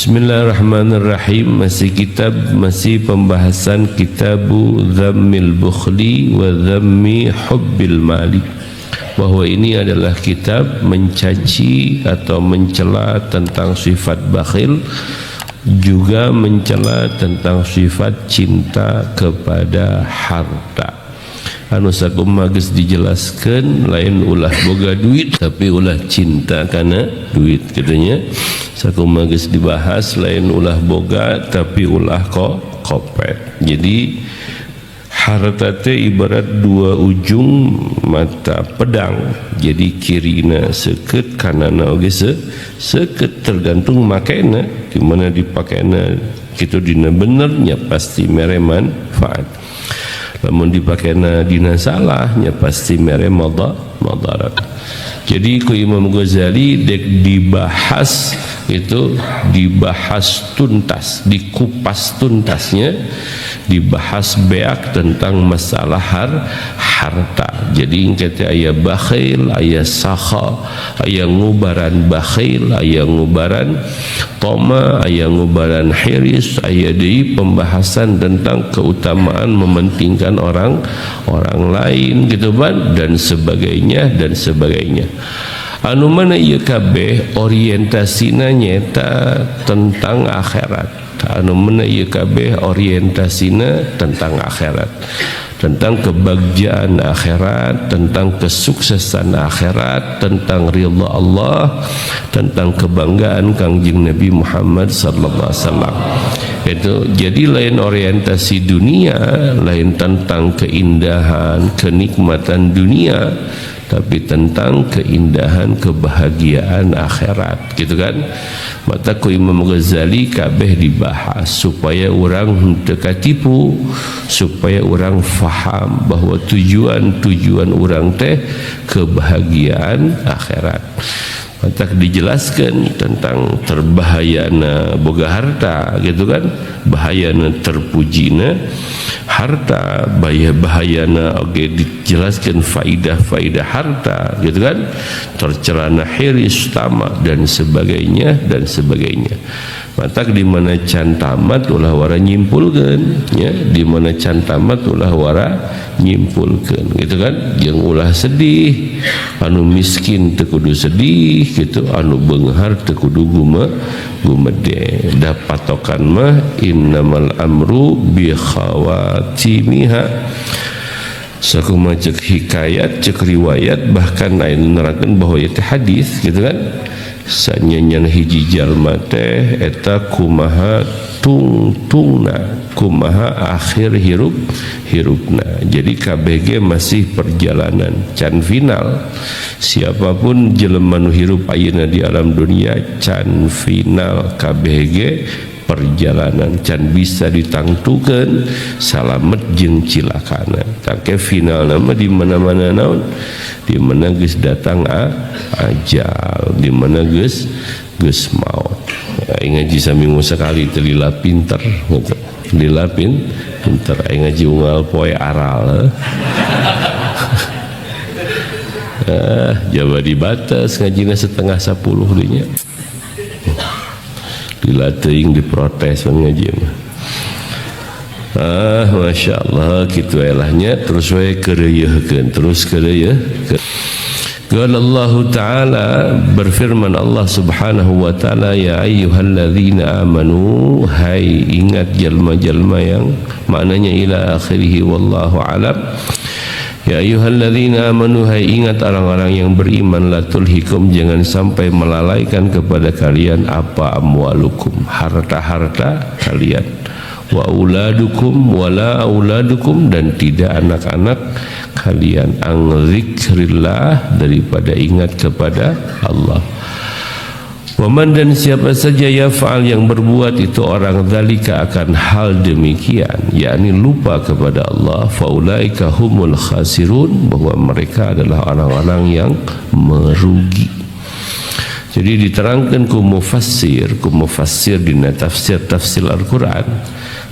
Bismillahirrahmanirrahim. Masih pembahasan kitabu Dhammil Bukhli wa Dhammi Hubbil Mali, bahwa ini adalah kitab mencaci atau mencela tentang sifat bakhil, juga mencela tentang sifat cinta kepada harta. Anu sakumaha geus dijelaskeun, lain ulah boga duit tapi ulah cinta kana duit katanya. Sakumaha geus dibahas, lain ulah boga tapi ulah kopet. Jadi harta teh ibarat dua ujung mata pedang. Jadi kirina seukeut, kanana oge seukeut, tergantung makena. Di mana dipakena kitu dina benernya pasti mere manfaat. Lamun dipakainya dina salahnya pasti mere madarat. Jadi ku Imam Ghazali dek dibahas itu, dibahas tuntas, dikupas tuntasnya, dibahas beak tentang masalah harta. Jadi ingkete aya bakhil, aya sakha, aya ngubaran bakhil, aya ngubaran toma, aya ngubaran hiris, aya deui pembahasan tentang keutamaan mementingkan orang lain gitu ban, dan sebagainya dan sebagainya. Anu mana ieu kabeh orientasina nyata tentang akhirat. Anu mana ieu kabeh orientasina tentang akhirat, tentang kebahagiaan akhirat, tentang kesuksesan akhirat, tentang ridha Allah, tentang kebanggaan Kangjeng Nabi Muhammad sallallahu alaihi wasallam. Itu jadi lain orientasi dunia, lain tentang keindahan, kenikmatan dunia, tapi tentang keindahan kebahagiaan akhirat gitu kan. Mata ku Imam Ghazali kabeh dibahas supaya orang teu katipu, supaya orang faham bahwa tujuan orang teh kebahagiaan akhirat. Mata dijelaskan tentang terbahayana boga harta gitu kan, bahayana terpujina harta, bahayana oge dijelaskan faidah harta gitu kan, tercelana hiris, tamak dan sebagainya dan sebagainya. Mata di mana can tamat ulah wara nyimpulkeun ya, di mana can tamat ulah wara nyimpulkeun gitu kan. Jeung ulah sedih, anu miskin teu kudu sedih gitu, anu beunghar teu kudu gumede. Da patokan mah innamal amru bi khawatimiha. Sakumaha cek hikayat, cek riwayat, bahkan aya nerangkeun bahwa ieu teh hadis gitu kan. Sanyanyan hiji jalma teh eta kumaha tungtungna, kumaha akhir hirupna. Jadi KBG masih perjalanan, can final. Siapapun jelema nu hirup ayeuna di alam dunia can final KBG perjalanan, can bisa ditangtukeun salamet jeung cilakana. Tangke final nama di mana-mana naon, di mana geus datang ajal, di mana geus maut. Ngaji saminggu sekali teu lila pinter gitu. Lila pinter ngaji unggal poe aral. Jawa dibatas ngajina setengah 10 dinya. Lila teuing diprotes ngaji mah. Masya Allah gitu elahnya. Terus we kereuyeukkeun, terus kereuyeukkeun. Qala Allah Ta'ala, berfirman Allah Subhanahu wa Ta'ala, ya ayyuhalladzina amanu, hai ingat jalma-jalma yang maknanya ila akhirih wallahu alam. Ya ayyuhalladzina amanu, hai ingat orang-orang yang beriman, la tulhikum, jangan sampai melalaikan kepada kalian apa amwalukum, harta-harta kalian, wa auladukum wala auladukum, dan tidak anak-anak kalian, ang zikrillah, daripada ingat kepada Allah. Waman, dan siapa saja yaf'al, yang berbuat itu orang dzalika, akan hal demikian, yakni lupa kepada Allah, faulaika humul khasirun, bahwa mereka adalah orang-orang yang merugi. Jadi diterangkan ku mufassir dina tafsir Al-Quran,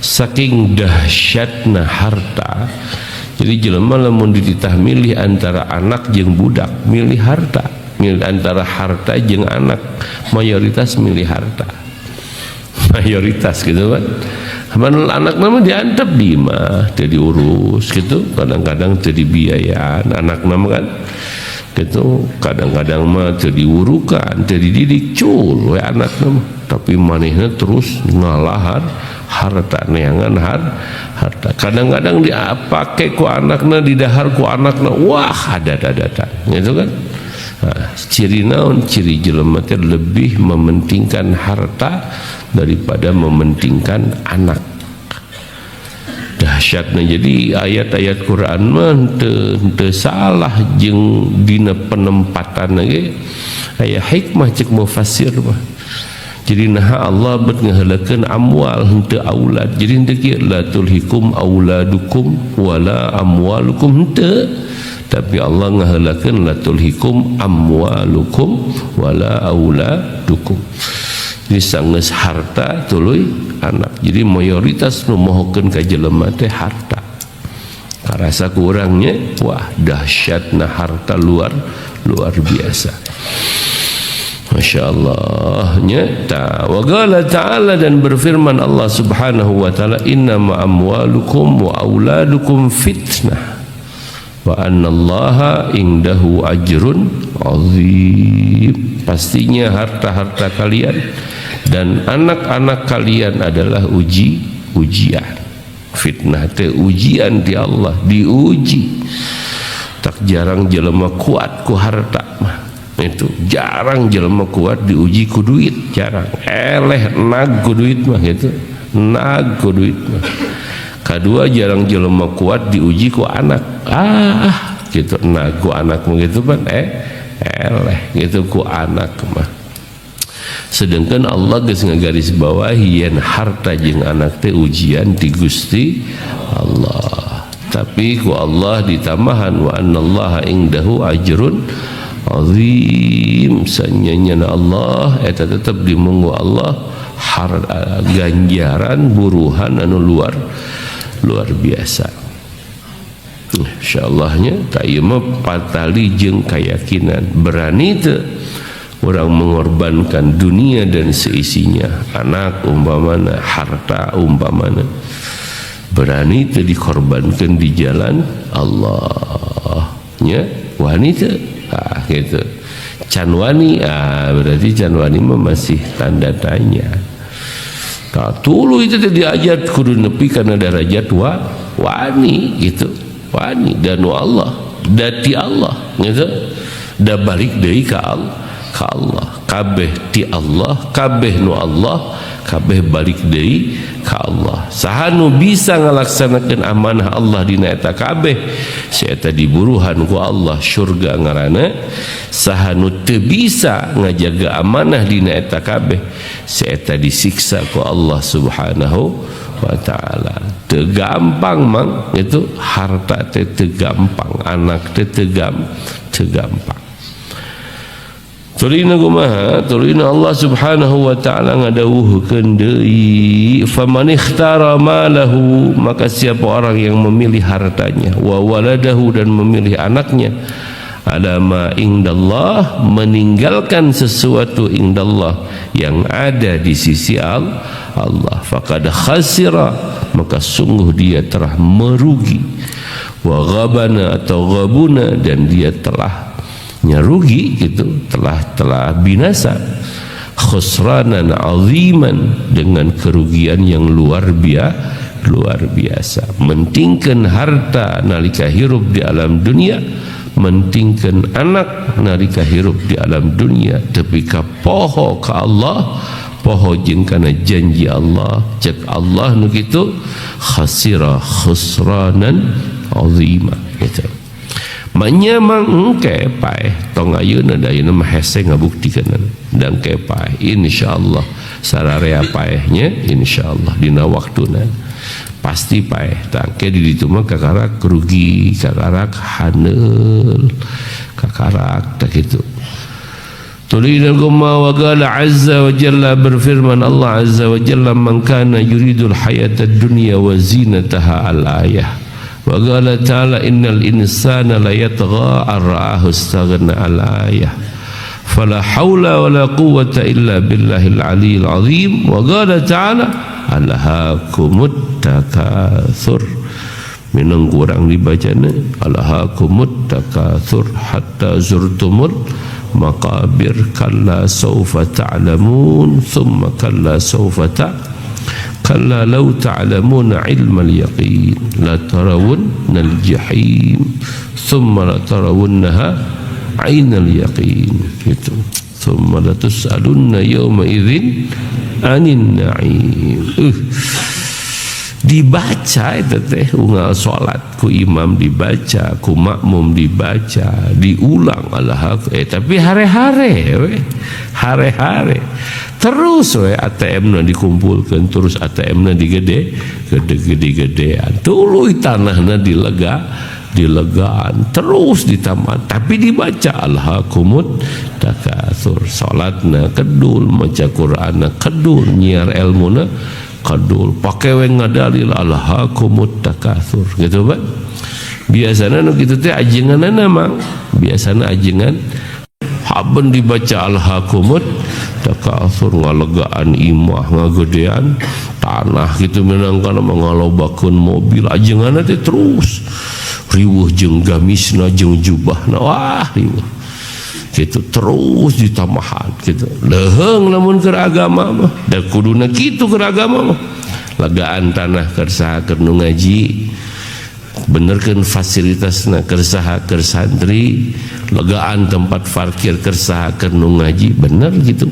saking dahsyatna harta. Jadi jelema lamun dititah milih antara anak jeung budak, milih harta. Milih antara harta jeung anak, mayoritas milih harta. mayoritas gitu kan. Anak nama diantep di mah, teu diurus gitu, kadang-kadang teu dibiayaan anak nama kan. Gitu, kadang-kadang mah teu diurukan, teu dididik cul we anak nama. Tapi manehna terus ngalahar harta neangan harta. Kadang-kadang dipake ku anakna, didahar ku anakna, wah ada-ada gitu kan. Nah, ciri naon? Ciri jelema teh lebih mementingkan harta daripada mementingkan anak. Dahsyatna. Jadi ayat-ayat Quran mah teu salah jeung dina penempatan ge aya hikmah cek mufassir mah. Jadi nah Allah bet ngaheulakeun amwal henteu aulad. Jadi henteu kieu la tulhikum auladukum wala amwalukum, henteu. Tapi Allah ngaheulakeun la tulhikum amwalukum wala auladukum. Jadi sanggeus harta tuluy anak. Jadi mayoritas nu mohokeun ka jelema teh harta. Karasa ku urang nya, wah dahsyatna harta luar biasa. Masya Allah nya. Wa qala ta'ala, dan berfirman Allah subhanahu wa ta'ala, innama amwalukum wa auladukum fitnah wa annallaha indahu ajrun azim. Pastinya harta-harta kalian dan anak-anak kalian adalah ujian. Fitnah teh ujian di Allah, diuji. Tak jarang jelema kuat ku harta mah. Itu jarang jelema kuat diuji ku duit, jarang. Eleh nag ku duit mah gitu. Nag ku duit mah. Kedua, jarang jelema kuat diuji ku anak. Gitu nag ku anak mah gitu kan. Eleh gitu ku anak mah. Sedangkan Allah geus ngagaris bawahi yen harta jeung anak teh ujian ti Gusti Allah. Tapi ku Allah ditambahan wa annallaha indahu ajrun azim. Sanyanya Allah eta tetep di munggu Allah ganjaran buruhan anu luar biasa. Insyaallah-nya ta ieu mah patali jeung keyakinan. Berani teu orang mengorbankan dunia dan seisinya, anak umpamana, harta umpamana, berani teu dikorbankan di jalan Allah nya. Wani teu? Gitu. Can wani, berarti can wani mah masih tanda tanya. Tuluy itu diajar kudu nepi kana derajat wani gitu. Wani dan Allah, dati Allah gitu. Da balik deui ka Allah, kabeh ti Allah, kabeh nu Allah, kabeh balik deui ka Allah. Saha nu bisa ngalaksanakeun amanah Allah dina eta kabeh, si eta diburuhan ku Allah surga ngaranna. Saha nu teu bisa ngajaga amanah dina eta kabeh, si eta disiksa ku Allah subhanahu wa ta'ala. Teu gampang mang itu harta teh teu gampang, anak teh teu gampang. Tulina kumaha? Tulina Allah subhanahu wa ta'ala ngadawuhkeun deui, faman ikhtara malahu, maka siapa orang yang memilih hartanya, wa waladahu, dan memilih anaknya, ala ma indallah, meninggalkan sesuatu indallah yang ada di sisi Allah, faqad khasira, maka sungguh dia telah merugi, wa ghabana atau ghabuna, dan dia telah rugi gitu, telah binasa, khusranan aziman, dengan kerugian yang luar biasa. Mentingkan harta nalika hirup di alam dunia, mentingkan anak nalika hirup di alam dunia, tapi ka poho ka Allah, poho jeung kana janji Allah, cek Allah nu kitu, khasira khusranan azima gitu. Manyamang engke paeh tong ayeuna da ayeuna mah hese ngabuktikeun dan ke paeh insyaallah sararea paehnya insyaallah dina waktuna pasti paeh tangke di ditu mah kakarak rugi, kakarak haneul, kakarak tak kitu. Tulina gumma wa qala azza wa jalla, berfirman Allah azza wa jalla, man kana yuridul hayatad dunya wa zinataha al-ayah. Wa qala ta'ala innal insana la yatgha ar-ra'ahu istaghna al-ayah fala haula wala quwwata illa billahil aliyil azim. Wa qala ta'ala alhaakumut takatsur. Minang kurang dibacanya alhaakumut takatsur hatta zurtumul maqabir kalla sawfa ta'lamun thumma kalla sawfa kalla law ta'lamuna ilmal yaqin la tarawunnal jahim thumma la tarawunnaha ainal yaqin. Gitu. Thumma la tus'alunna yawma idzin anin na'im. Dibaca itu teh unggal salat ku imam dibaca, ku makmum dibaca, diulang tapi hare-hare terus we ATM na dikumpulkan, terus ATM na gede-gedean tuluy tanahna dilegaan terus ditamat, tapi dibaca alhaakumut takatsur. Salatna kedul, maca Qur'anna kedul, nyiar ilmuna kadul, pakai weng ngadalil alhaakumut takatsur gitu Pak. Biasana nu kitu teh ajenganna mah biasana ajengan haben dibaca alhaakumut takatsur ngalegaan imah ngagedean tanah gitu menangkan mangalobakeun mobil ajenganna teh terus riweuh jeung gamisna jeung jubahna wah riweuh gitu terus ditamahan gitu. Leheung lamun keur agama mah da kuduna kitu keur agama mah lagaan tanah keur saha keur nu ngaji benerkeun fasilitasna keur saha keur santri, legaan tempat parkir keur saha keur nu ngaji bener gitu.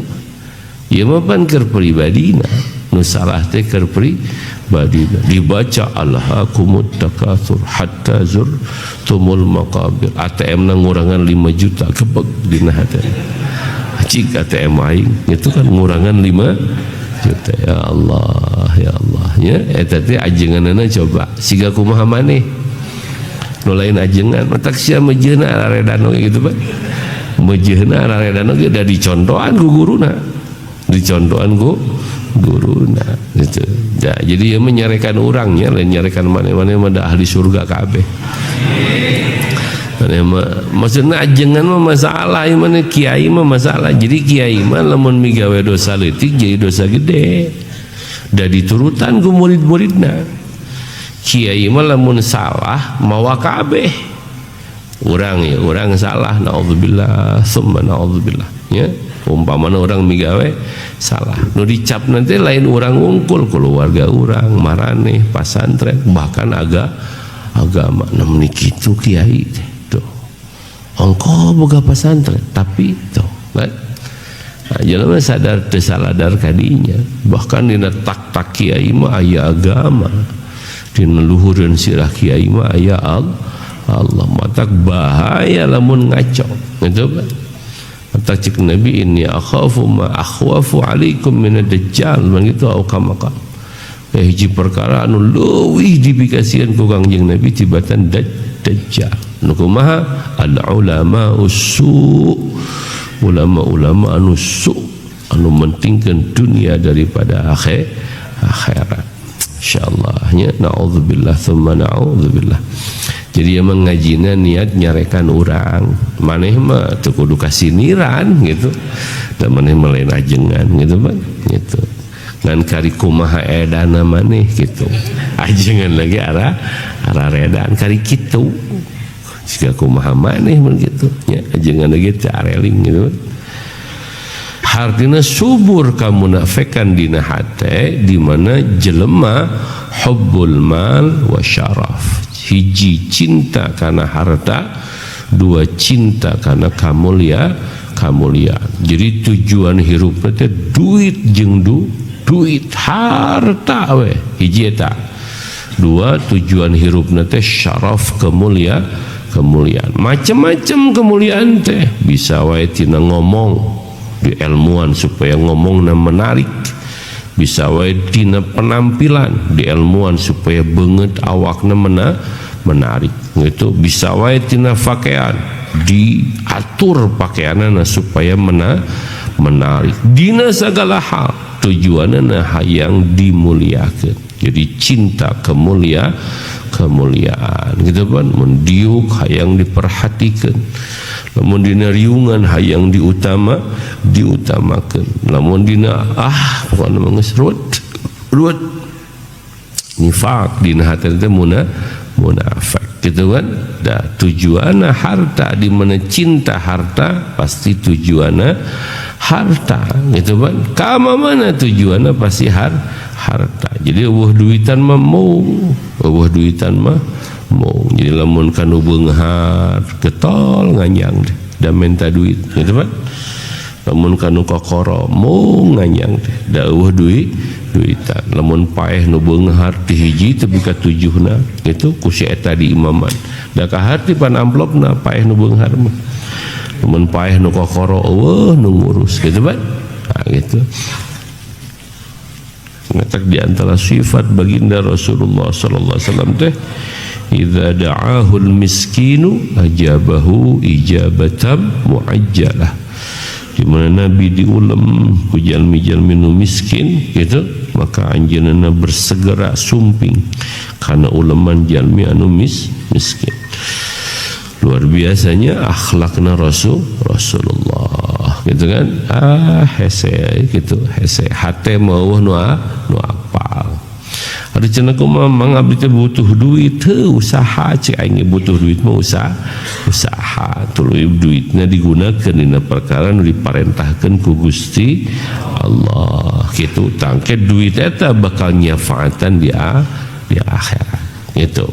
Ieu mah pan keur pribadina nu salah teh keur pribadina. Dibaca alhaakumut takatsur hatta zurtumul maqabir. ATM na ngurangan 5 juta kebeg dina hate. Cik ATM aing itu kan ngurangan 5 juta. Ya Allah ya Allah nya eta teh ajenganna coba siga kumaha maneh nu lain ajengan matak sia meujeuna araredano gitu Pak. Meujeuna araredano ge da dicontohan ku guruna. Dicontohan ku guruna gitu. Ya, jadi dia menyarekan orangnya lain nyarekan mana-mana mah ahli surga kabeh. Maksudnya ajengan mah masalah, mana kiai mah masalah. Jadi kiai mah lamun migawe dosa leutik jadi dosa gede. Da diturutan ku murid-muridna. Kiai mah lamun salah mawa kabeh. Urang ya, urang salah naudzubillah summa naudzubillah ya. Umpamana orang migawe salah nu dicap nanti lain orang wungkul keluarga orang marane pasantren bahkan agama namun kitu kiai tuh engkau boga pasantren tapi tuh kan nah, jelema sadar teu saladar kadinya bahkan dina tak kiai mah aya agama dina luhureun sirah kiai mah aya Allah matak bahaya lamun ngaco gitu kan. Tak cik Nabi ini akhafu ma akhwafu alaikum minad dajjal begitu au kamakan. Hiji perkara anu leuwih dibikasian ku Kangjeng Nabi tibatan dajjal. Nu kumaha al ulama usu ulama anu su anu mentingkeun dunia daripada akhirat. Insyaallah nya naudzubillah tsumma naudzubillah. Jadi yang mengajina niat nyarekan orang maneh mah teu kudu kasiniran gitu dan maneh melain ajengan gitu Pak gitu ngan kari kumaha edana maneh gitu ajengan lagi arah redan kari kitu jika kumaha maneh begitu nya ajengan lagi teu areling gitu hartina subur kamunafikan dina hate di mana jelema hubbul mal wa syaraf. Hiji cinta karena harta, dua cinta karena kamuliaan. Jadi tujuan hirupna teh duit jeung duit harta we hiji eta. Dua tujuan hirupna teh syaraf kemuliaan. Macam-macam kemuliaan teh bisa wae tina ngomong di ilmuan supaya ngomongna menarik. Bisa wae tina penampilan di ilmuan supaya beungeut awakna menarik gitu. Bisa wae tina pakaian diatur pakaianana supaya menarik dina segala hal tujuanna hayang dimuliakeun. Jadi cinta kemuliaan gitu kan, mendiuk hayang diperhatikan, lamun dina riungan hayang diutamakan, lamun dina pokokna geus ruwet nifaq dina hati teh munafik gitu kan. Da tujuanna harta, di mana cinta harta pasti tujuanna harta gitu kan. Kama mana tujuannya pasti harta. Jadi duitan mah mau, jadi lamun kanu beunghar getol nganyang deh da minta duit gitu kan. Lamun kanu kokoro mau nganyang deh da duitan. Lamun paeh nu beunghar ti hiji teu bika tujuhna gitu ku si eta di imaman. Da kahar ti pan amplopna paeh nu beunghar mah. Lamun paeh nu kokoro nu ngurus gitu kan. Nah gitu. Ngatak di antara sifat baginda Rasulullah sallallahu alaihi wasallam teh, idza da'ahul miskinu ajabahu ijabatan muajjalah. Di mana Nabi diulam ku jalmi-jalmi nu miskin gitu, maka anjeunna bersegera sumping karena uleman jalmi anu miskin. Luar biasanya akhlakna Rasulullah gitu kan. Hese gitu, hese hate mau nu apal. Ada cenah kumaha mang abdi teh butuh duit, usaha cek aing butuh duit mah usaha tuluy duitna digunakeun dina perkara nu diparentahkeun ku Gusti Allah gitu. Tangke duit eta bakal nyafaatan di akhirat gitu.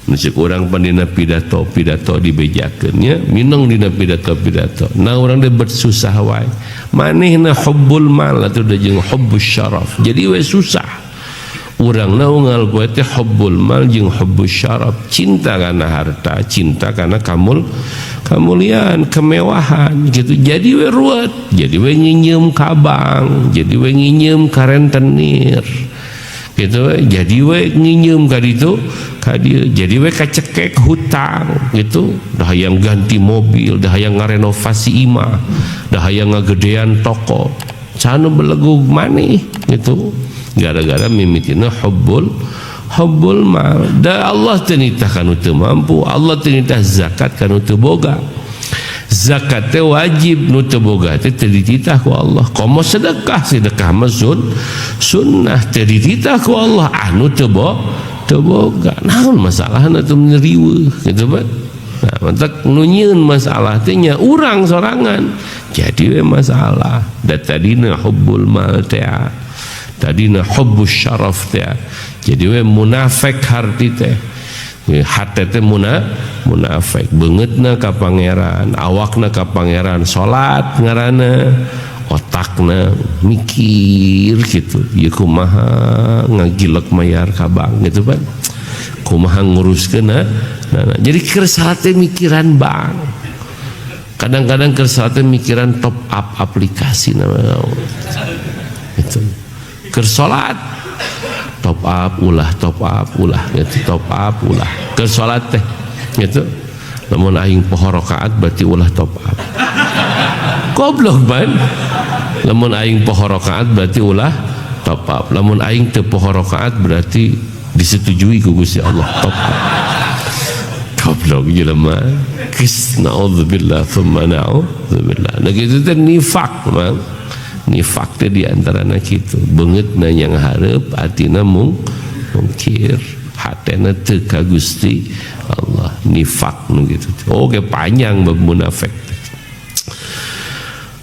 Nusuk orang pandina pidato dibejakeunnya minang dina pidato. Nah orang dia bersusah wae. Manehna hubbul mal atuh da jeung hubbus syaraf. Jadi we susah. Urang naungal gue teh hubbul mal jeung hubbus syaraf. Cinta kana harta, cinta kana kemuliaan, kemewahan gitu. Jadi we ruwet, jadi we nginyeum kabang, jadi we nginyeum ka rentenir. Gitu, jadi we nginyeum ka ditu ka dieu, jadi we kacekek hutang gitu, dah hayang ganti mobil, dah hayang ngarenovasi imah, dah hayang ngagedean toko, canu belegug maneh gitu, gara-gara mimitina hubbul mal. Da Allah teu nitah kanu teu mampu, Allah teu nitah zakat kanu teu boga. Zakat teh wajib, nu teu boga teh teu dititah ku Allah. Komo sedekah mah sunnah teu dititah ku Allah, anu teu boga. Naon masalahna teu riweuh gitu kan. Nah, mantak nu nyieun masalah teh nya urang sorangan. Jadi we masalah. Da tadina hubbul mal teh, tadina hubbus syaraf teh. Jadi we munafik harti teh. Hati teh munafik, beungeutna ka pangeran, awakna ka pangeran, salat ngaranna, otakna mikir gitu. Ieu kumaha ngagilek mayar ka bank gitu kan. Kumaha nguruskeun nah. Jadi keur salat teh mikiran bank. Kadang-kadang keur salat teh mikiran top up aplikasi namanya. Itu. Keur salat top up ulah gitu, top up ulah ke salat teh gitu. Lamun aing poho rakaat berarti ulah top up. Goblok ban. Lamun aing poho rakaat berarti ulah top up. Lamun aing teu poho rakaat berarti disetujui ku Gusti Allah, top up. Goblok jelema. Naudzubillah tsumma naudzubillah. Nah gitu teh nifaq, Bang. Nifaq teh di antara kitu, beungeutna yang hareup, atina mungkir, hatena teu ka Gusti Allah. Nifaq nu gitu. Oke panjang bab munafik.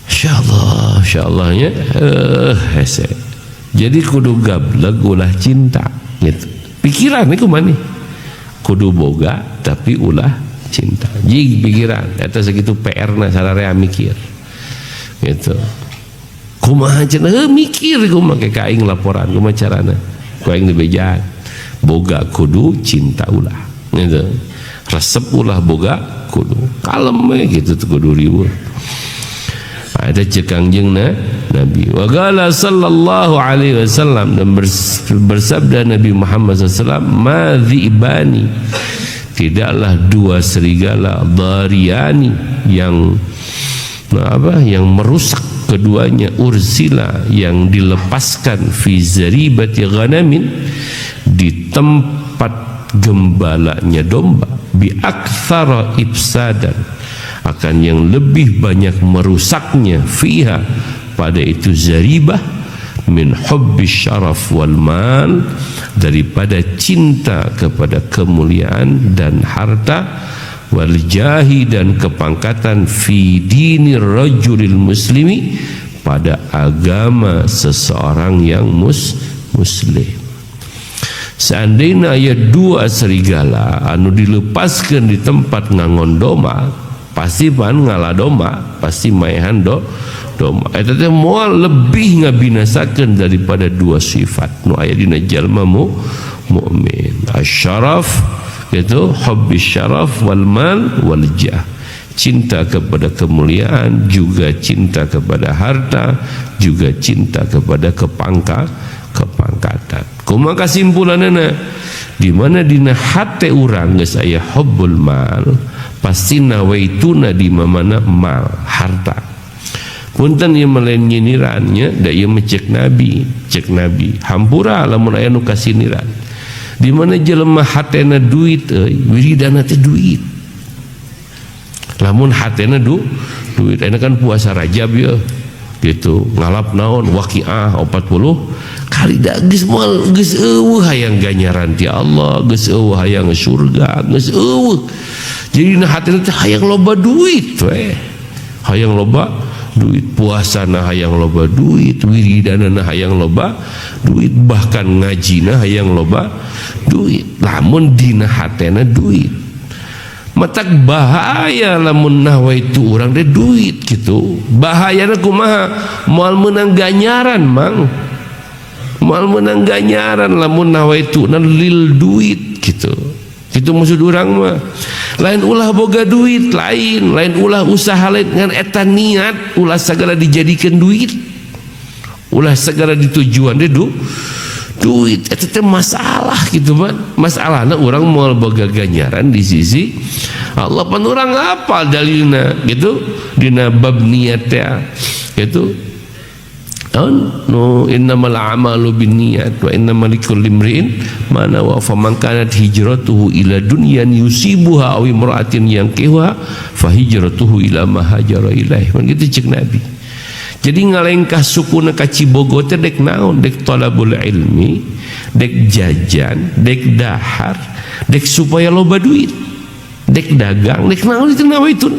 Insyaallah nya hese. Jadi kudu gablek ulah cinta gitu. Pikiran ieu kumaha? Kudu boga tapi ulah cinta. Jig pikiran eta sakitu PR-na sararea mikir. Gitu. Kumaha cenah mikir kumaha ke aing laporan kumaha carana ku aing dibejaan boga kudu cinta ulah gitu, resep ulah boga kudu kalem gitu kudu riweuh. Ada cekangjengna Nabi wa qala sallallahu alaihi wasallam, dan bersabda Nabi Muhammad SAW, madzibani, tidaklah dua serigala, dhariyani yang merusak keduanya ursila yang dilepaskan fi zaribati ghanamin di tempat gembalanya domba bi aktsara ifsadan akan yang lebih banyak merusaknya fiha pada itu zaribah min hubbi syaraf wal mal daripada cinta kepada kemuliaan dan harta wal jahi dan kepangkatan fi dinir rajulil muslimi pada agama seseorang yang muslim. Seandainya aya dua serigala anu dilepaskan di tempat ngangon doma pasti pan ngalah doma pasti maehan doma eta teh moal lebih ngabinasakeun daripada dua sifat nu aya dina jalma mukmin asyaraf itu hubbi syaraf wal mal wal jah cinta kepada kemuliaan juga cinta kepada harta juga cinta kepada kepangkatan kumaha kesimpulanna di mana dina hate urang geus aya hubbul mal pasti nawaituna di mana mal harta punten ieu malen nyinirannya da ieu cek nabi hampura lamun aya nu kasiniran di mana jelema hatena duit wiridana teh duit lamun hatena duit aya kan puasa Rajab ya gitu ngalap naon waqiah 40 kali da geus moal geus eueuh hayang ganjaran ti Allah geus eueuh hayang surga geus eueuh jadi na hatena teh hayang loba duit we hayang loba duit puasana hayang loba duit wiridana hayang loba duit bahkan ngajina hayang loba duit lamun dina hatena duit matak bahaya lamun nawaitu urang teh duit gitu bahayana kumaha moal meunang ganjaran mang moal meunang ganjaran lamun nawaitu lil duit gitu itu maksud urang mah lain ulah boga duit lain ulah usaha lain ngan eta niat ulah segala dijadikan duit ulah segala ditujuan deh duit eta teh masalah gitu man masalahna urang moal boga ganjaran di sisi Allah pan urang apal dalilna gitu dina bab niat teh gitu no innamal a'malu binniyat wa innamal likulli imri'in ma nawa faman kanat hijratuhu ila dunyan yusibuha aw imra'atin yankihuha fa hijratuhu ila ma hajara ilaih man kitu cek nabi jadi ngalengkah sukuna ka Cibogo teh dek naon dek talabul ilmi dek jajan dek dahar dek supaya loba duit dek dagang dek naon itu nawaitu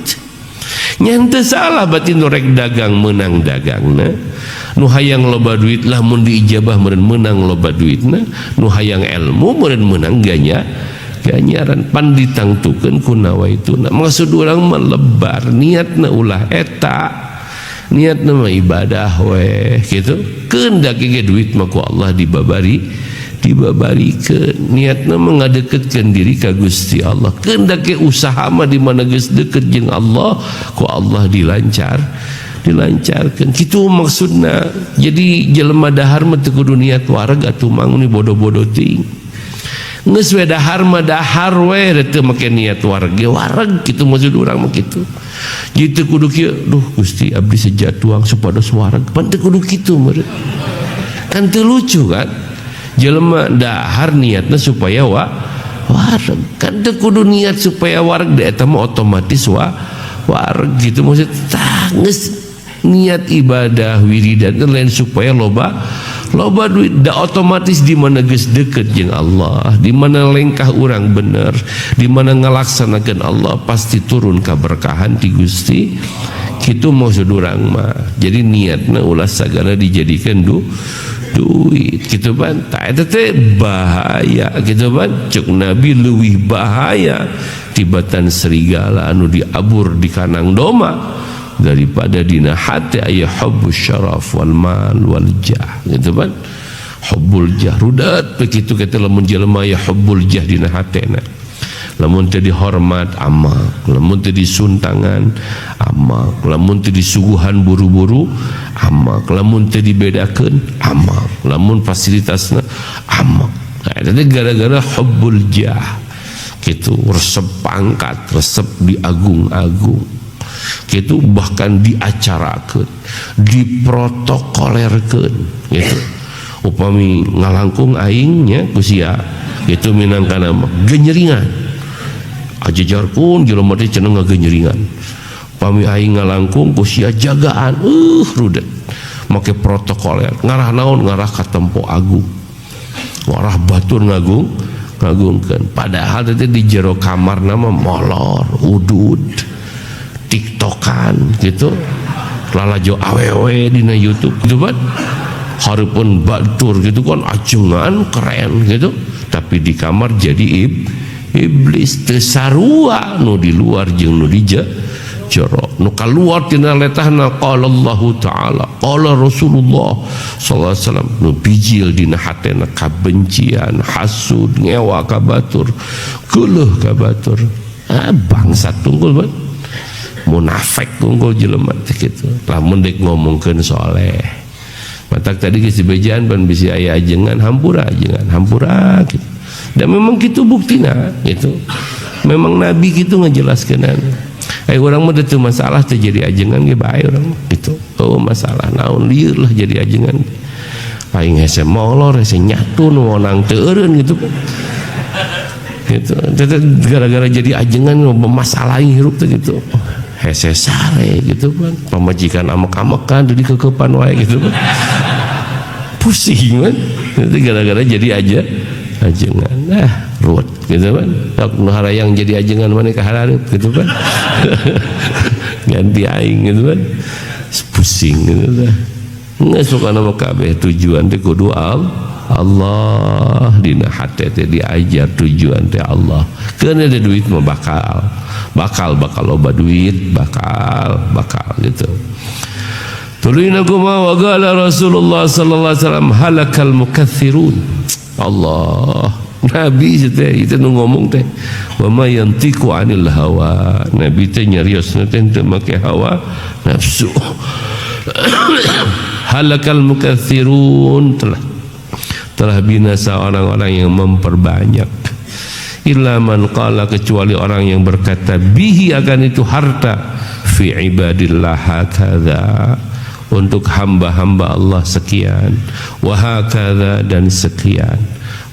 nya salah batin rek dagang menang dagangna nu hayang loba duit lamun diijabah meureun menang loba duitna nu hayang ilmu meureun menang ganjaran pan ditangtukeun ku nawaituna maksud urang mah lebar niatna ulah eta niatna mah ibadah we gitu keundak ge duit mah ku Allah dibabarikeun niatna mengadeketkeun diri ka Gusti Allah keundak ge usaha mah di mana geus deukeut jeung Allah ku Allah dilancarkan kitu maksudna jadi jelema dahar mah teu kudu niat wareg atuh mang ni bodoh-bodoh ting geus we dahar mah dahar we teu make niat wareg ge wareg kitu maksud urang mah kitu jadi teu kudu kieu duh Gusti abdi sejatuang supados wareg pan teu kudu kitu meureun kan teu lucu kan jelema dahar niatna supaya wareg kan teu kudu niat supaya wareg da eta mah otomatis wareg gitu maksud geus niat ibadah wiridan lain supaya loba duit da otomatis di mana geus deukeut jeung Allah di mana lengkah urang bener di mana ngalaksanakeun Allah pasti turun kaberkahan ti Gusti kitu maksud urang mah jadi niatna ulah sagala dijadikan duit gitu ban ta eta teh bahaya gitu ban cuk nabi leuwih bahaya tibatan serigala anu diabur di kanang doma daripada dina hati aya hubbus syaraf wal mal wal jah gitu kan hubbul jah rudat begitu kata lamun jelema aya hubbul jah dina hatena lamun teu dihormat amak lamun teu disuntangan amak lamun teu disuguhan buru-buru amak lamun teu dibedakeun amak lamun fasilitasna amak nah eta gara-gara hubbul jah gitu resep pangkat resep diagung-agung gitu, bahkan diacarakeun, diprotokolerkeun gitu. Upami ngalangkung aing nya ku sia gitu minangkana genyeringan ajajarkun jelema teh cenah ngagenyeringan. Upami aing ngalangkung ku sia jagaan rudet make protokoler ngarah naon, ngarah ka tempo agung, ngarah batur ngagungkeun. Padahal teh di jero kamar nama molor, udud, tiktokan gitu, lalajo awewe dina YouTube gitu kan. Harupun batur gitu kan, ajengan keren gitu, tapi di kamar jadi iblis. Teu sarua nu di luar jeung nu di jero. Nu kaluar tina letahna qala Allah taala, qala Rasulullah sallallahu alaihi wasallam, nu bijil dina hatena kabencian, hasud, ngewa ka batur, keuleuh ka batur. Bangsat tunggul banget, munafik tunggul jelema teh kitu. Lamun dek ngomongkeun soleh, matak tadi geus dibejaan pan bisi aya ajengan hampura gitu. Dan memang kitu buktina gitu. Memang Nabi gitu ngajelaskeun. Urang mah teu masalah teh jadi ajengan ge bae urang gitu. Oh masalah naon lieur lah jadi ajengan. Aing hese molor hese nyatun wonang teu eureun gitu. Gitu. Gara-gara jadi ajengan masalahin hirup teh gitu. Hese sare gitu kan, pamajikan amek-amekan jadi kekepan wae gitu kan. Pusing kan. Itu gara-gara jadi ajengan. Ruwet gitu kan. Tak nu harayang jadi ajengan maneh ka hareup gitu kan. Ganti aing gitu kan. Pusing gitu kan. Geus pokona mah kabeh tujuan teh kudu Allah dina hate teh diajar tujuan teh Allah. Keun ada duit mah bakal loba duit, bakal gitu. Tuluina kuma wa qala Rasulullah sallallahu alaihi wasallam halakal mukaththirun. Allah Nabi itu nu ngomong teh wa ma yantiqu anil hawa. Nabi teh nyariosna teh teu make hawa nafsu. Halakal mukaththirun, telah binasa orang-orang yang memperbanyak. Illa man qala, kecuali orang yang berkata bihi, akan itu harta, fi ibadillah hakadha, untuk hamba-hamba Allah sekian, wa hakadha, dan sekian,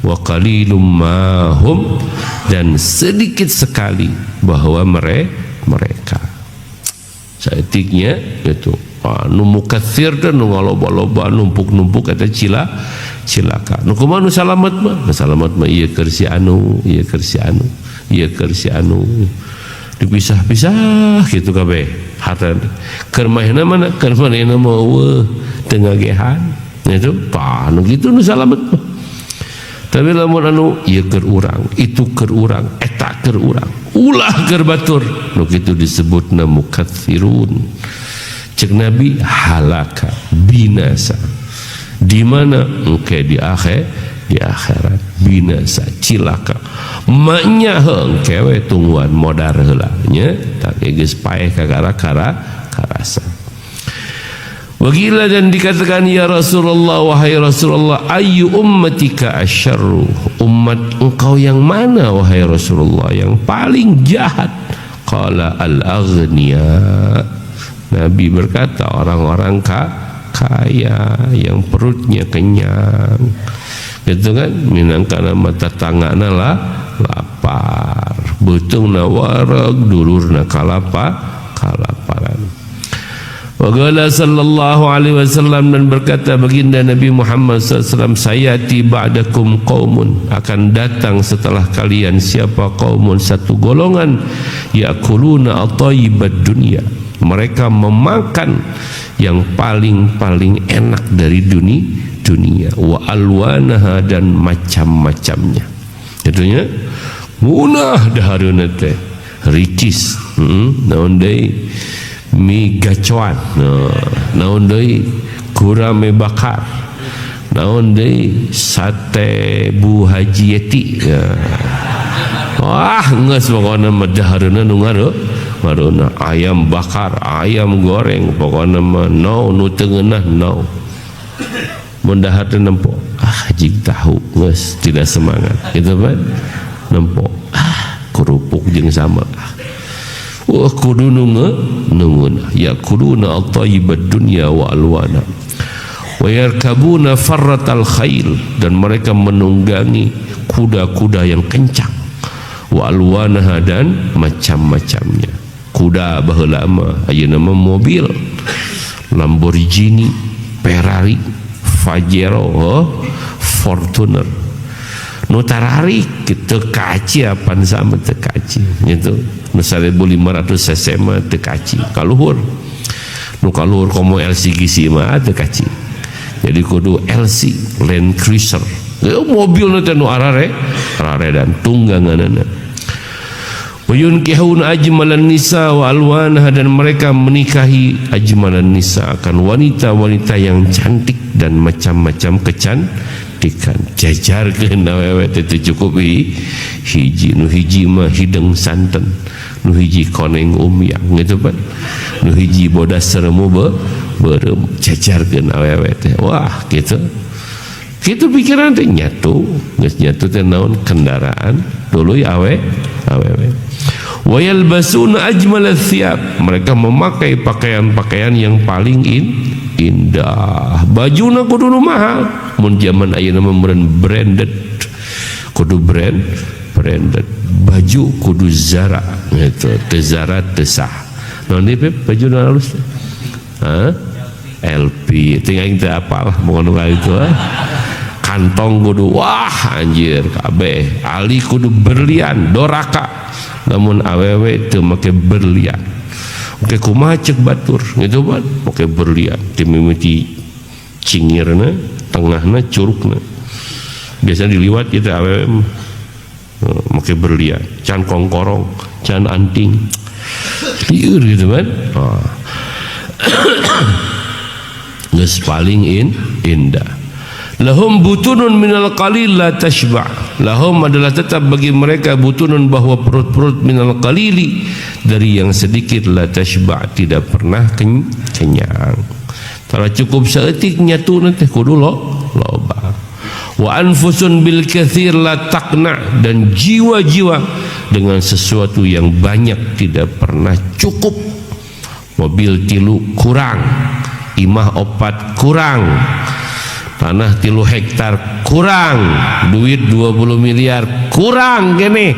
wa qalilum mahum, dan sedikit sekali bahwa mereka. Saetiknya itu nu mukatsir dan nu ngaloba-loba numpuk-numpuk eta cilaka. Nu kumaha nu salamet mah ieu keur si anu, ieu keur si anu, ieu keur si anu. Dipisah-pisah gitu kabeh. Harta keur manehna mana? Keur manehna mah eueuh teu ngagehan. Itu nu kitu nu salamet mah. Tapi lamun anu ieu keur urang, itu keur urang, eta keur urang, ulah keur batur. Nu kitu disebutna mukatsirun. Cek Nabi halaka, binasa. Di mana? Engke di akhirat binasa, cilaka. Maknya engke we tungguan modar heula nya, tak geus paeh ka karasa. Wagila, dan dikatakan ya Rasulullah, wahai Rasulullah, ayu ummatika asyarru, umat engkau yang mana wahai Rasulullah yang paling jahat? Qala al-aghniya. Nabi berkata orang-orang kaya yang perutnya kenyang gitu kan, minangkana mata tanggana lapar, beutungna wareg, dulurna kalaparan. Wa qala sallallahu alaihi wasallam, dan berkata baginda Nabi Muhammad SAW, sayati ba'dakum qaumun, akan datang setelah kalian siapa qaumun, satu golongan, ya'kuluna at-tayyibad dunya, mereka memakan yang paling enak dari dunia, wa alwanaha, dan macam-macamnya. Itunya munah dahareuna teh ricis, naon deui mie gacoan, naon deui gurame bakar, naon deui sate Bu Haji Yeti. Wah, geus pokona mah dahareuna nu maruna ayam bakar, ayam goreng, pokoknya mah nu teu ngeunah no. Mun dahar teh nempo, jig tahu geus tidak semangat gitu kan, nempo kerupuk jeung sambal. Wah kudu nungun yakuluna at-tayyibad dunya wa alwana wa yarkabuna farratal khail, dan mereka menunggangi kuda-kuda yang kencang, wa alwanaha, dan macam-macamnya. Kuda baheula mah ayeuna mah mobil, Lamborghini, Ferrari, Pajero, Fortuner. Nu tararik kita kaci apan sama teu kaci gitu. Nu 1500 cc mah teu kaci. Kaluhur. Nu kaluhur komo LCGC mah teu kaci. Jadi kudu LC, Land Cruiser. Mobil nanti nu arare dan tungganganana. Wayunkihun ajmalan nisa wa alwanah, dan mereka menikahi ajmalan nisa, akan wanita-wanita yang cantik dan macam-macam kecantikan. Jajarkeun awewe teh cukup hiji, nu hiji mah hideng santen, nu hiji koneng umyang gitu pan, nu hiji bodas seremu berem, jajarkeun awewe teh. Wah gitu. Gitu pikiran teh nyatu, geus nyatu teh naon kendaraan dulu awewe. Wa yalbasuna ajmal thiyab, mereka memakai pakaian-pakaian yang paling indah. Bajuna kudu nu mahal. Mun zaman ayeuna mah branded. Kudu branded. Baju kudu Zara gitu. Teu Zara teu sah. Naon ieu bajuna halus? LP. Ting aing teu apal mun itu. Kantong kudu wah anjir kabeh. Ali kudu berlian, doraka. Namun awewe teu make berlian. Oke kumaha ceuk batur gitu ban, make berlian ti mimiti cingirna, tengahna curugna. Biasa diliwat kitu awewe make berlian, can kongkorong, can anting. Lieur gitu ban. Geus paling indah. Lahum butunun minal qalil la tashba'. Lahum adalah tetap bagi mereka butunun, bahwa perut-perut minal qalili, dari yang sedikit, la tashba', tidak pernah kenyang. Kalau cukup saeutik nyatu nanti kudu loba. Wa anfusun bil katsir la taqna, dan jiwa-jiwa dengan sesuatu yang banyak tidak pernah cukup. Mobil 3 kurang, imah 4 kurang, tanah 3 hektar kurang, duit 20 miliar kurang, gini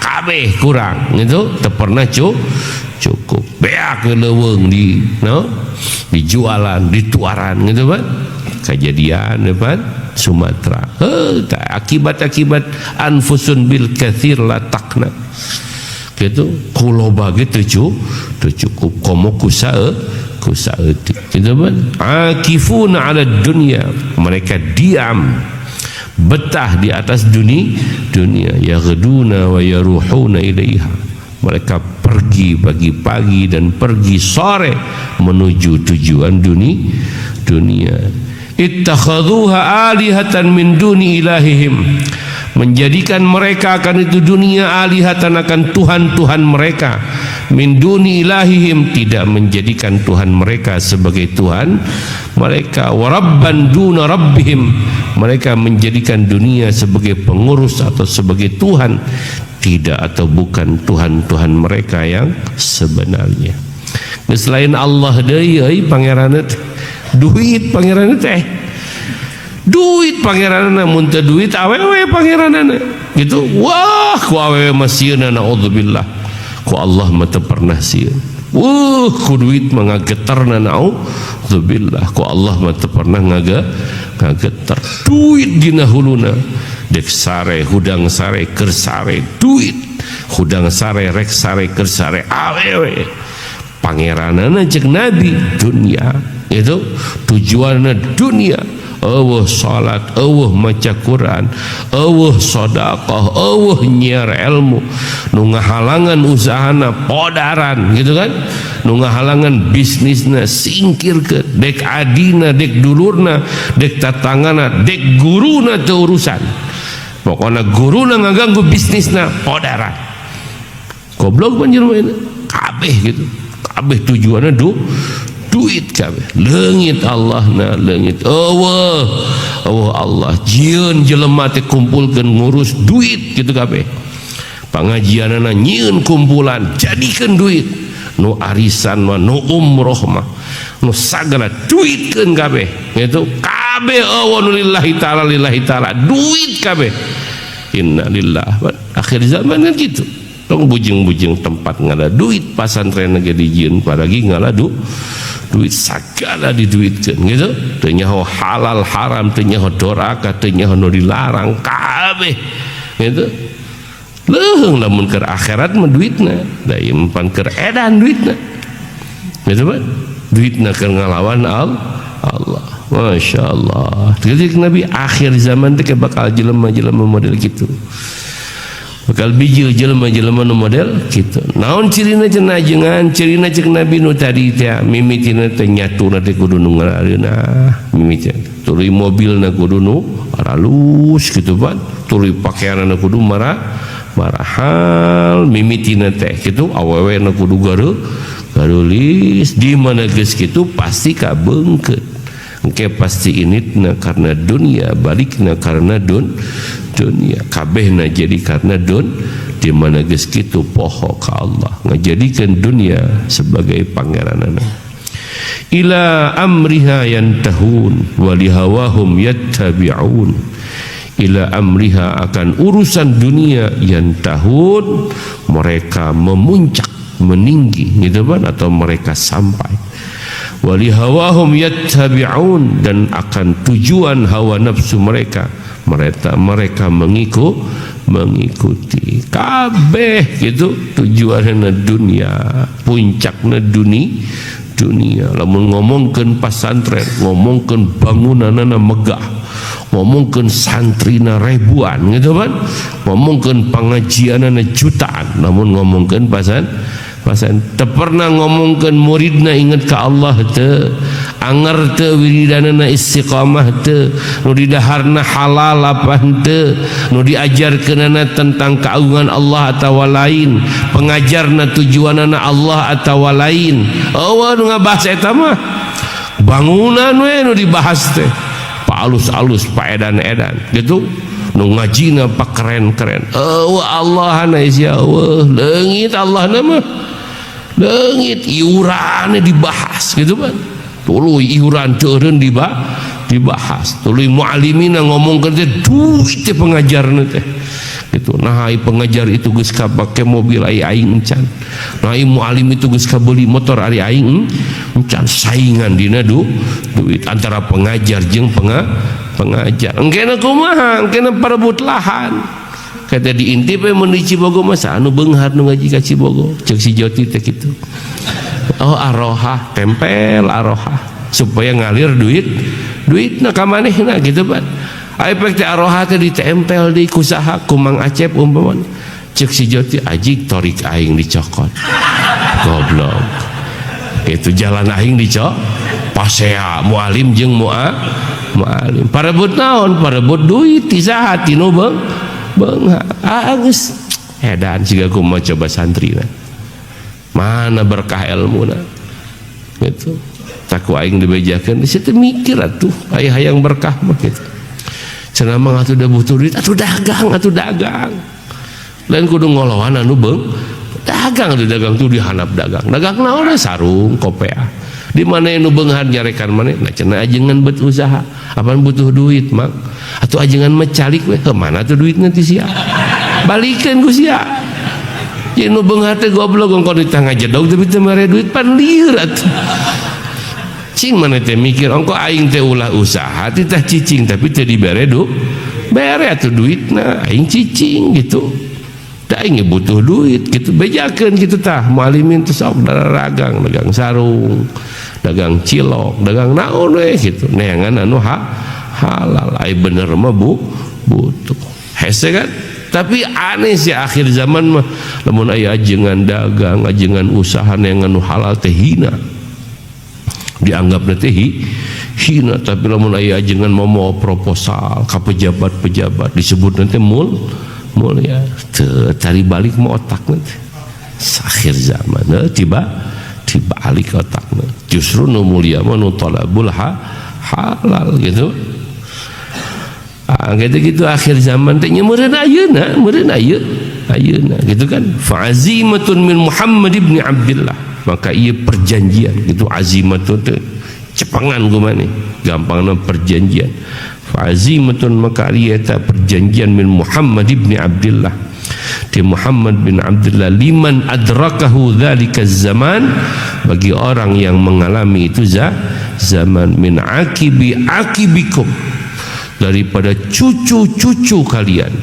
kabeh kurang gitu, teu pernah cukup. Beak leuweung dijualan, dituaran gitu kan. Kejadian depan Sumatera. Akibat-akibat anfusun bil katsir la taqna. Gitu kuloba gitu cukup komo kusaeutik gitu kan. Akifuna 'ala dunya, mereka diam betah di atas dunia. Yaghduna wa yaruhuna ilaiha, mereka pergi pagi-pagi dan pergi sore menuju tujuan dunia. Ittakhadhuha alihatan min duni ilahihim, menjadikan mereka akan itu dunia alihatan, akan Tuhan-Tuhan mereka. Min duni ilahihim, tidak menjadikan Tuhan mereka sebagai Tuhan mereka. Warabban duna rabbihim, mereka menjadikan dunia sebagai pengurus atau sebagai Tuhan, tidak atau bukan Tuhan-Tuhan mereka yang sebenarnya. Selain Allah deui pangeranna duit, pangeranna teh duit, pangeranna mun teu duit awewe pangeranna gitu. Wah ku awewe mah sieun naudzubillah, ku Allah mah teu pernah sieun. Ku duit mah ngageterna naudzubillah, ku Allah mah teu pernah ngageter. Duit dina huluna dek sare hudang sare keur sare duit, hudang sare rek sare keur sare awewe. Pangeranana cek Nabi dunia itu tujuannya dunia. Eueuh salat, eueuh maca Quran, eueuh sedekah, eueuh nyiar ilmu. Nu ngahalangan usahana podaran gitu kan. Nu ngahalangan bisnisna singkirkeun, dek adina, dek dulurna, dek tatanggana, dek guruna teu urusan. Pokona guruna ngaganggu bisnisna podaran. Goblok panjenengan kabeh gitu. Kabeh tujuannya duit kabeh. Leungit Allah na leungit. Allah Allah jieun jelema teh kumpulkeun ngurus duit gitu kabeh. Pengajianana nyieun kumpulan, jadikan duit. Nu arisan mah, nu umroh mah, nu sagala duitkeun kabeh. Gitu. Kabeh eueuh lillahi taala, duit kabeh. Innalillah. Akhir zaman kan gitu. Tong bujing-bujing tempat ngada duit pasantren ge dijieun paragi ngala duit sagala diduitkeun gitu. Teu nyaho halal haram, teu nyaho doraka, teu nyaho nu dilarang kabeh. Gitu. Leuheung lamun keur akhirat mah duitna da ieu pan keur edan duitna gitu kan duitna keur ngalawan Allah. Masya Allah. Jadi Nabi akhir zaman teh bakal jelema-jelema model gitu, bakal bijil jelema-jelema nu model gitu. Naon cirina cenah ajengan, cirina cek Nabi nu tadi teh mimitina teh nyatuna teh kudu nu ngarareuna mimitina tuluy mobilna kudu nu halus gitu kan, tuluy pakaianna kudu marahal mimitina teh gitu, awewe na kudu garulis di mana geus kitu pasti kabeungkeut engke pasti initna karena dunia, balikna karena dunia, kabehna jadi karena di mana geus kitu poho ka Allah ngajadikeun dunia sebagai pangeranana. Ila amriha yantahun wa lihawahum yattabi'un. Ila amriha akan urusan dunia yang tahun mereka memuncak meninggi gitu kan, atau mereka sampai walihawahum yattabi'un, dan akan tujuan hawa nafsu mereka mengikuti kabeh gitu tujuanna dunia, puncakna dunia. Lamun ngomongkeun pasantren, ngomongkeun bangunanna megah, ngomongkeun santrina ribuan gitu kan, ngomongkeun pengajianana jutaan, namun ngomongkeun pasan teu pernah ngomongkeun muridna inget ka Allah teu, anger teu wiridanana istiqamah teu, nu di daharna halal apa henteu, nu diajarkeunana tentang keagungan Allah atawa lain, pengajarna tujuanana Allah atawa lain. Eueuh nu ngabahas eta mah bangunan we nu dibahas teh alus-alus pa edan-edan gitu, nu ngajina pa keren-keren. Allahna sia leungit Allahna mah leungit iuranna dibahas gitu kan, tuluy iuran teu eureun dibahas, tuluy muallimina ngomongkeun teh duit teh pengajarna teh gitu. Nah ai pengajar itu geus kabake mobil ai aing encan, nah ai muallim itu geus kabeli motor ari aing encan, saingan dina duit antara pengajar jeung pengajar. Engkena kumaha, engkena parebut lahan. Kata diintip mun di Cibogo mah anu beunghar nu ngaji ka Cibogo, ceuk si Joti teh kitu. Oh aroha, tempel aroha supaya ngalir duitna ka manehna gitu kan. Aipek teh aroha teh ditempel di kusaha ku Mang Acep umpamana. Ceuk si Joti ajik torik aing dicokot. Goblok. Itu jalan aing dicok. Pasea mualim jeung mualim. Parebut naon? Parebut duit ti saha tinu beunghar. Geus edan siga kumaha coba santrina. Mana berkah ilmuna. Gitu. Taku aing dibejakeun di situ mikir atuh aya hayang berkah mah gitu. Cenah mah atuh da butuh duit, atuh dagang. Lain kudu ngolowan anu dagang tuh dihanap dagang naon sarung kopea. Di mana nu beunghar nyarekan maneh, nah cenah ajengan bet usaha, apaan butuh duit mak, atuh ajengan mecalik we, kemana tuh duitnya ti sia? Balikeun ku sia. Jadi nu beunghar teh goblok engko ditangga jedog tapi teu mere duit pan lieur atuh. Cing mana teh mikir engko aing teh ulah usaha titah cicing tapi teu dibere bere atuh duitna aing cicing gitu. Da aing butuh duit gitu, bejakeun gitu tah mualimin teh sok dagang sarung, dagang cilok, dagang naon we gitu. Neangan anu halal ai bener mah butuh. Hese kan? Tapi aneh sih akhir zaman mah lamun aya ajengan dagang, ajengan usaha neangan anu halal teh hina. Dianggapna teh hina, tapi lamun aya ajengan mau proposal ka pejabat-pejabat disebut nanti mulia cari balik mau otakna teh. Akhir zaman tiba balik otakna. Justru nu mulia mah nu talabul halal gitu. Gitu akhir zaman teh meureun ayeuna ayeuna gitu kan. Fa azimatun min Muhammad ibn Abdullah, maka ia perjanjian gitu. Azimatun tu cepangan gimana gampangna perjanjian. Fa azimatun, maka ia tak perjanjian min Muhammad ibn Abdullah, di Muhammad bin Abdullah, liman adrakahu dzalika zaman, bagi orang yang mengalami itu zaman, min akibikum, daripada cucu-cucu kalian,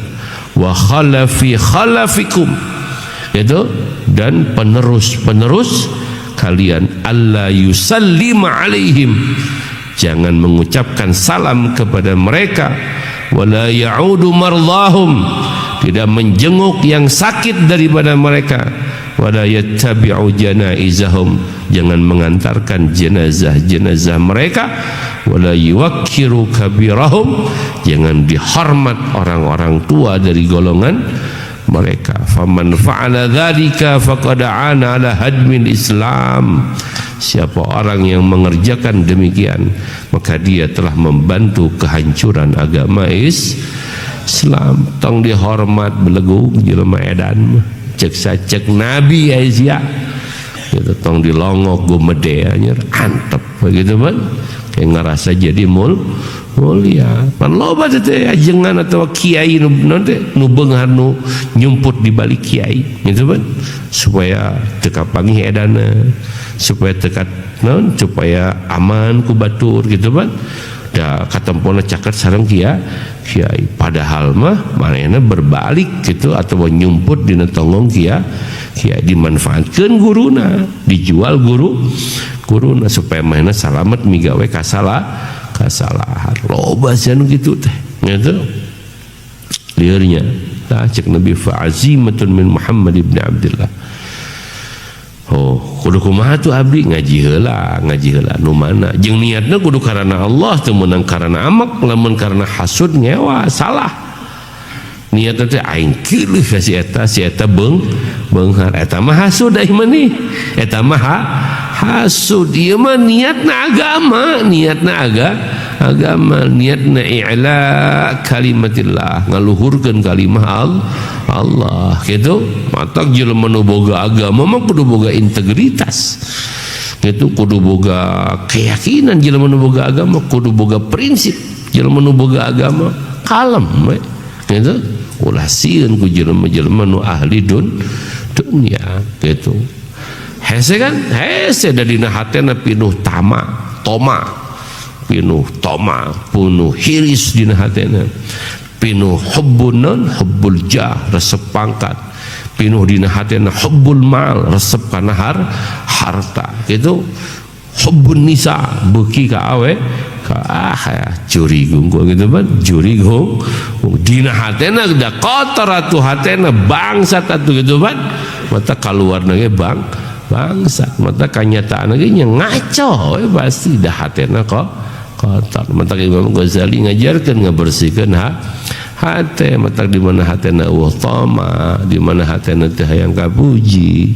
wa khalafikum, itu, dan penerus kalian, alla yusallima alaihim, jangan mengucapkan salam kepada mereka, wala ya'udu mardahum, tidak menjenguk yang sakit daripada mereka, wala yattabi'u janaizahum, jangan mengantarkan jenazah mereka, wala yuwakkiru kabirahum, jangan dihormat orang-orang tua dari golongan mereka. Faman fa'ala dzalika faqad 'ana 'ala hadmil Islam, siapa orang yang mengerjakan demikian, maka dia telah membantu kehancuran agama Islam. Tong dihormat belegu jelema edan mah cek sacek Nabi Aisyah itu tong dilongok gumede anjir antep begitu kan, kayak ngerasa jadi mulia. Pan loba teh ajengan atau kiai nu beunghar nu nyumput di balik kiai gitu kan, supaya teu kapangih edana, supaya tekat naon, supaya aman ku batur gitu kan. Da katempona caket sareng kiai, padahal mah manehna berbalik gitu, atau nyumput dina tonggong kiai, dimanfaatkeun guruna, dijual guruna supaya manehna salamet migawe kasalahan. Loba anu kitu teh gitu liurnya. Tah cek Nabi, fa azimatun min Muhammad ibn Abdullah. Oh, kudu kumaha tuh abdi, ngaji heula nu mana, jeung niatna kudu karana Allah, teu meunang karana amak. Lamun karana hasud ngewa salah. Niatna teh aing kileuh ka si eta beunghar, eta mah hasud ai mani, eta mah hasud. Ieu mah niatna agama, niatna i'la kalimatillah, ngaluhurkeun kalimah Allah gitu. Matak jelema nu boga agama mah kudu boga integritas gitu, kudu boga keyakinan. Jelema nu boga agama kudu boga prinsip. Jelema nu boga agama kalem we gitu, ulah sieun ku jelema-jelema nu ahli dunia gitu. Hese kan hese da dina hatena pinuh toma, pinuh hiris dina hatena, pinuh hubbul jah, resep pangkat, pinuh dina hatena hubbul mal, resep kana harta gitu, hubbun nisa, beuki ka awe curi gunggu gitu kan, curi gunggu dina hatena da kotor atuh hatena, bangsat atuh gitu kan, mata kaluar ge bangsat, mata kanyataan ge nya ngaco pasti da hatena kok kotor. Mata Imam Ghazali ngajarkeun ngabersihkeun hate, mata di mana hatena utama, di mana hatena teu hayang kapuji,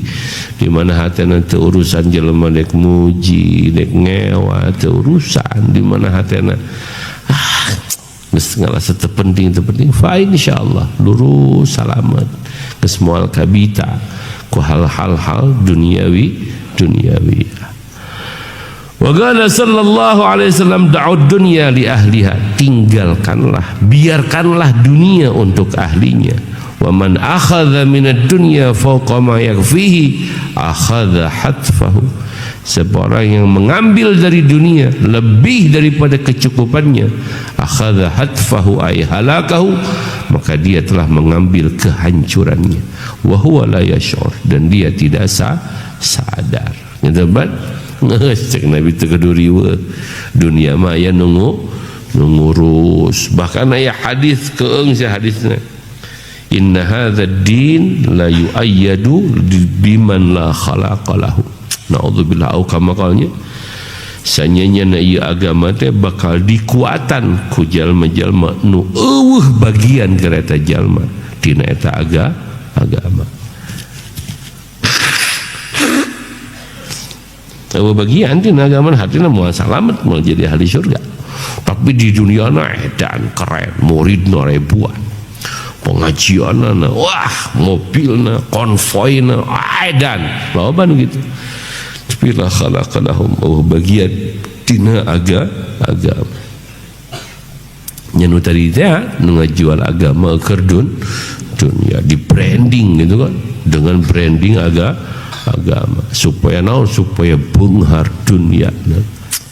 di mana hatena teu urusan jelema dek muji, dek ngewa, teu urusan, di mana hatena geus ngalasa teu penting, fa insyaallah lurus salamet geus moal kabita ku hal-hal duniawi. Wa qala sallallahu alaihi wasallam, da'ud dunya li ahliha, tinggalkanlah, biarkanlah dunia untuk ahlinya. Wa man akhadha minad dunya fawqa ma yakfihi akhadha hatfahu, seorang yang mengambil dari dunia lebih daripada kecukupannya, akhadha hatfahu ay halakahu, maka dia telah mengambil kehancurannya. Wa huwa la yash'ur, dan dia tidak sadar. Gitu kan? Cek Nabi tegeduriwa dunia maya nungurus. Bahkan aya hadis keung si hadisna, inna hadzal din la yu'ayyadu biman la khalaqa lahu, naudzubillah, au kama qalnya, sanyanya na ieu agama teh bakal dikuatan ku jalma-jalma nu eueuh bagian kareta jalma tina eta agama. Bagian tina agama hatina moal salamet, moal jadi ahli surga. Tapi di dunia na edan keren, muridna ribuan, pengajianna, wah mobilna, konvoyna, edan loba nu gitu. Tapi la khalaqalahum bagian tina agama nyanu tadi teh nu ngajual agama keur dunia di branding gitu kan, dengan branding agama supaya naon, supaya beunghar dunia.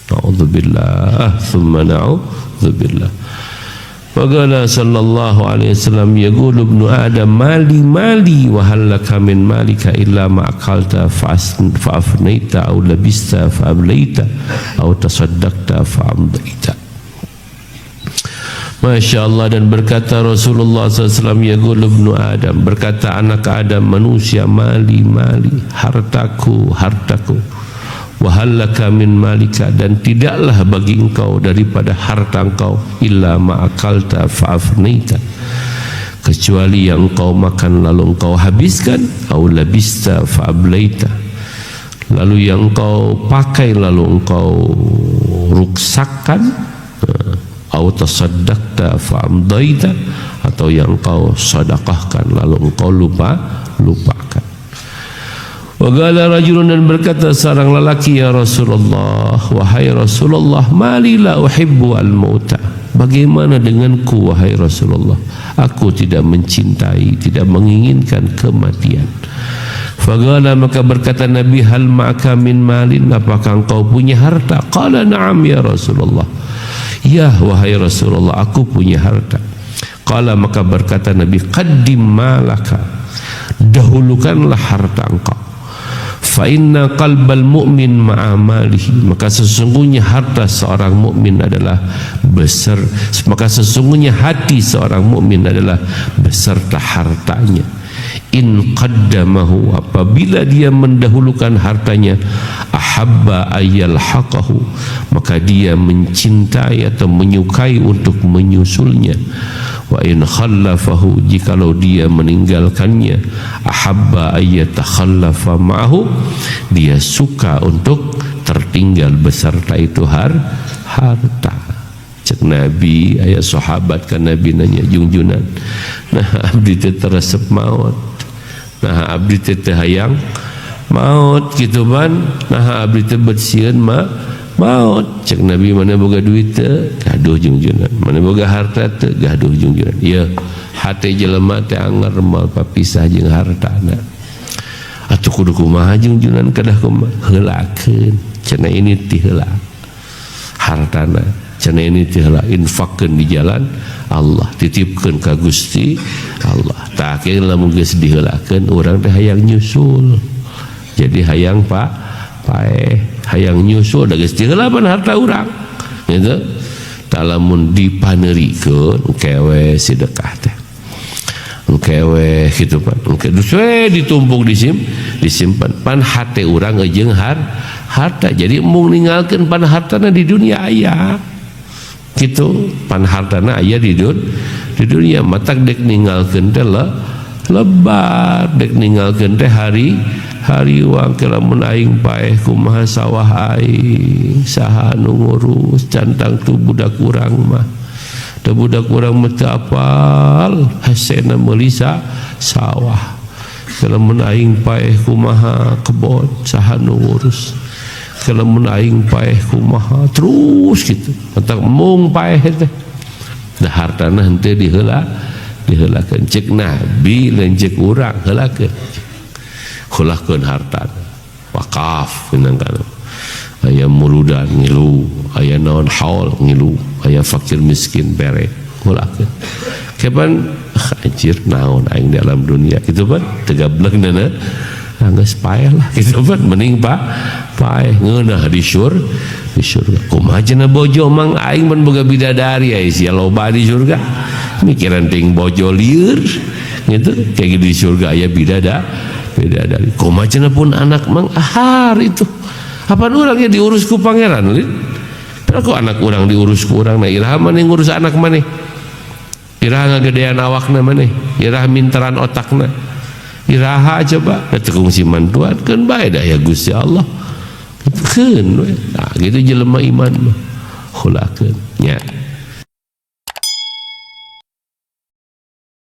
Na'udzubillah thumma na'udzubillah. Waqala sallallahu alaihi wasallam yaqulu ibnu adam mali wa hal laka min malika illa ma akalta fa afnaita aw labista fa ablaita aw tasaddaqta fa amdaita. Masya Allah. Dan berkata Rasulullah SAW, yaqulu ibnu adam, berkata anak Adam manusia, mali hartaku wa hal laka min malika, dan tidaklah bagi engkau daripada harta engkau illa ma akalta fa afnaita, kecuali yang engkau makan lalu engkau habiskan, au labista fa ablaita, lalu yang engkau pakai lalu engkau ruksakkan, au tasaddaqta fa amdaita, atau yang engkau sedekahkan lalu engkau lupakan. Waqala rajulun, dan berkata seorang lelaki, ya Rasulullah, wahai Rasulullah, mali la uhibbu al-mauta, bagaimana denganku wahai Rasulullah, aku tidak mencintai, tidak menginginkan kematian. Faqala, maka berkata Nabi, hal ma'aka min malin, apakah engkau punya harta? Qala na'am ya Rasulullah, ya wahai Rasulullah, aku punya harta. Qala, maka berkata Nabi, qaddim malaka, dahulukanlah harta engkau. Fa inna qalbal mu'min ma'a malihi, maka sesungguhnya harta seorang mukmin adalah maka sesungguhnya hati seorang mukmin adalah beserta hartanya. In qaddamahu, apabila dia mendahulukan hartanya, ahabba ayyalhaqahu, maka dia mencintai atau menyukai untuk menyusulnya. Wa in khallafahu, jikalau dia meninggalkannya, ahabba ayyatakhallafa ma'ahu, dia suka untuk tertinggal beserta itu harta. Cek Nabi, ayat sahabat kan Nabi nanya junjunan, nah abdi teh teresep maut, nah abdi teh hayang maut gitu ban, nah abdi teh bersieun maut. Cek Nabi, mana boga duit teh gaduh junjunan, mana boga harta teh gaduh junjunan. Ieu hate jelema teh anger moal papisah jeung hartana. Atuh kudu kumaha junjunan, kedah kumaha heulakeun, cenah ini ti heula hartana, cenah ini ti heula infakkeun di jalan Allah, titipkeun ka Gusti Allah. Tah kieu lamun geus diheulakeun urang teh hayang nyusul, jadi hayang pae hayang nyusul da geus diheulapan harta urang gitu. Tah lamun dipaneurikeun kewe sedekah teh kewe kitu pan we ditumpuk disimpan pan hate urang jeung harta, jadi mung ninggalkeun pan hartana di dunia aya gitu, pan hartana aya di dunia, matak dek ninggalkeun teh lebar, dek ninggalkeun teh hari uang, lamun aing paeh kumaha sawah aing, saha nu ngurus, cantang tu budak urang mah, da budak urang mah teu apal hasena meuli sawah, lamun aing paeh kumaha kebon, saha nu ngurus, lamun aing paeh kumaha, terus gitu, matak mung paeh teh da hartana henteu diheulakeun. Cek Nabi lain cek urang, heulakeun harta wakaf pinang kana, aya muludan ngilu, aya naon haul ngilu, aya fakir miskin bere heulakeun. Kapan anjir naon aing dalam dunia kitu pan tegableungna geus paeh lah kitu pan, mending paeh ngeunah di surga. Kumaha cenah bojo mang aing mun boga bidadari aya sia loba di surga, mikiran ting bojo lieur gitu, kayak gitu di surga aya bidadari. Kumaha cenah pun anak mang ahar itu, apa urangnya diurus ku pangeran lin, padahal kok anak urang diurus ku urang, nah iraha maneh ngurus anak maneh, iraha ngagedean awakna maneh, iraha minteran otakna, iraha coba teu si mantuan keun bae da ya Gusti Allah keun we. Nah gitu jelema iman mah heulakeun nya.